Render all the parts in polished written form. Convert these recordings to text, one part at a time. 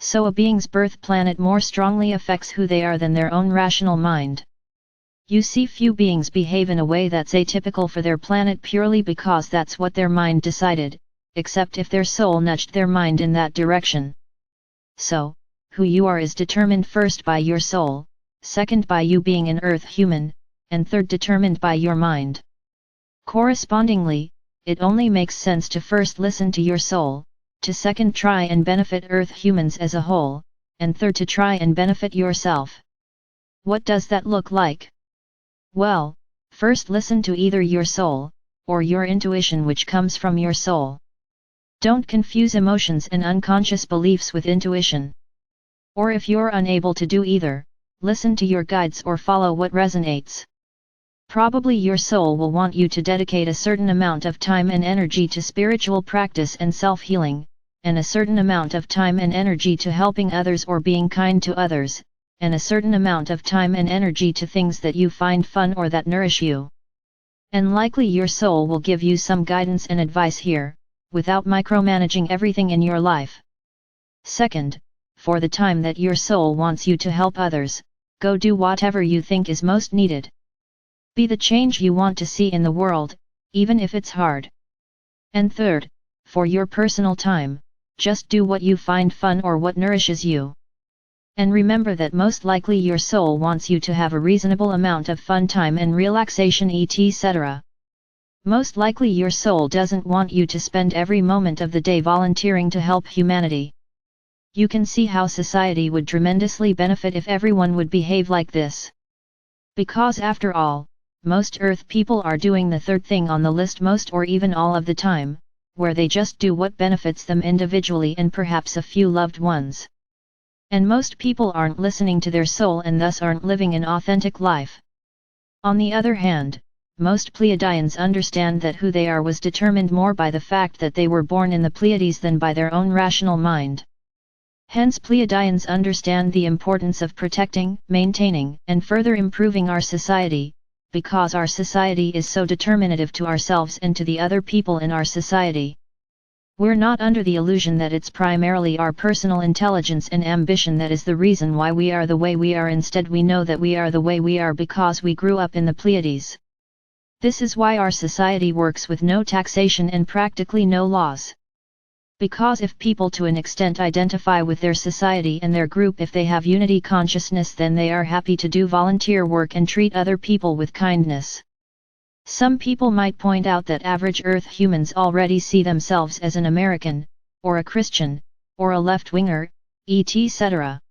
So a being's birth planet more strongly affects who they are than their own rational mind. You see, few beings behave in a way that's atypical for their planet purely because that's what their mind decided, except if their soul nudged their mind in that direction. So, who you are is determined first by your soul, second by you being an Earth human, and third determined by your mind. Correspondingly, it only makes sense to first listen to your soul, to second try and benefit Earth humans as a whole, and third to try and benefit yourself. What does that look like? Well, first listen to either your soul, or your intuition, which comes from your soul. Don't confuse emotions and unconscious beliefs with intuition. Or if you're unable to do either, listen to your guides or follow what resonates. Probably your soul will want you to dedicate a certain amount of time and energy to spiritual practice and self-healing, and a certain amount of time and energy to helping others or being kind to others, and a certain amount of time and energy to things that you find fun or that nourish you. And likely your soul will give you some guidance and advice here, without micromanaging everything in your life. Second, for the time that your soul wants you to help others, go do whatever you think is most needed. Be the change you want to see in the world, even if it's hard. And third, for your personal time, just do what you find fun or what nourishes you. And remember that most likely your soul wants you to have a reasonable amount of fun time and relaxation, etc. Most likely your soul doesn't want you to spend every moment of the day volunteering to help humanity. You can see how society would tremendously benefit if everyone would behave like this. Because after all, most Earth people are doing the third thing on the list most or even all of the time, where they just do what benefits them individually and perhaps a few loved ones. And most people aren't listening to their soul and thus aren't living an authentic life. On the other hand, most Pleiadians understand that who they are was determined more by the fact that they were born in the Pleiades than by their own rational mind. Hence Pleiadians understand the importance of protecting, maintaining, and further improving our society, because our society is so determinative to ourselves and to the other people in our society. We're not under the illusion that it's primarily our personal intelligence and ambition that is the reason why we are the way we are. Instead, we know that we are the way we are because we grew up in the Pleiades. This is why our society works with no taxation and practically no laws. Because if people to an extent identify with their society and their group, if they have unity consciousness, then they are happy to do volunteer work and treat other people with kindness. Some people might point out that average Earth humans already see themselves as an American, or a Christian, or a left-winger, etc.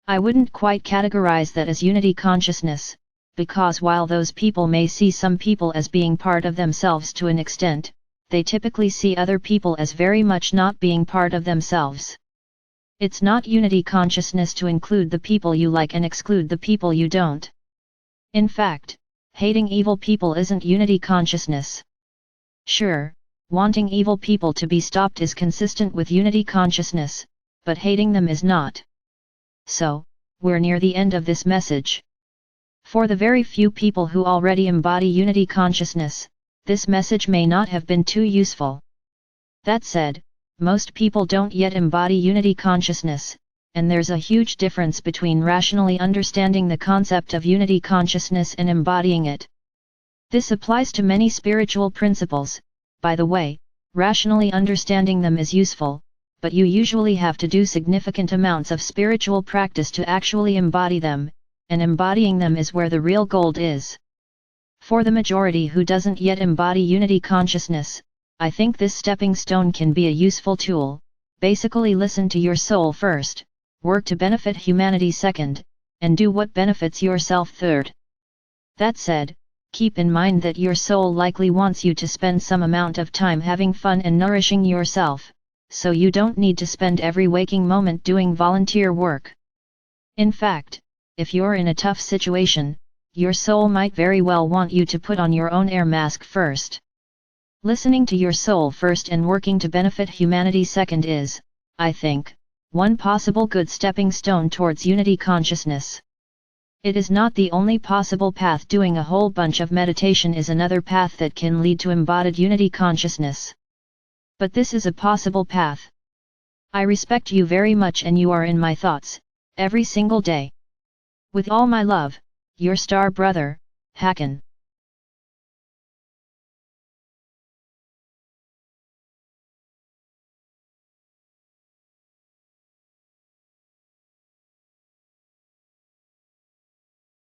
I wouldn't quite categorize that as unity consciousness, because while those people may see some people as being part of themselves to an extent, they typically see other people as very much not being part of themselves. It's not unity consciousness to include the people you like and exclude the people you don't. In fact, hating evil people isn't unity consciousness. Sure, wanting evil people to be stopped is consistent with unity consciousness, but hating them is not. So, we're near the end of this message. For the very few people who already embody unity consciousness, this message may not have been too useful. That said, most people don't yet embody unity consciousness, and there's a huge difference between rationally understanding the concept of unity consciousness and embodying it. This applies to many spiritual principles. By the way, rationally understanding them is useful, but you usually have to do significant amounts of spiritual practice to actually embody them, and embodying them is where the real gold is. For the majority who doesn't yet embody unity consciousness, I think this stepping stone can be a useful tool. Basically, listen to your soul first, work to benefit humanity second, and do what benefits yourself third. That said, keep in mind that your soul likely wants you to spend some amount of time having fun and nourishing yourself, so you don't need to spend every waking moment doing volunteer work. In fact, if you're in a tough situation, your soul might very well want you to put on your own air mask first. Listening to your soul first and working to benefit humanity second is, I think, one possible good stepping stone towards unity consciousness. It is not the only possible path. Doing a whole bunch of meditation is another path that can lead to embodied unity consciousness. But this is a possible path. I respect you very much and you are in my thoughts, every single day. With all my love, your star brother, Hakann.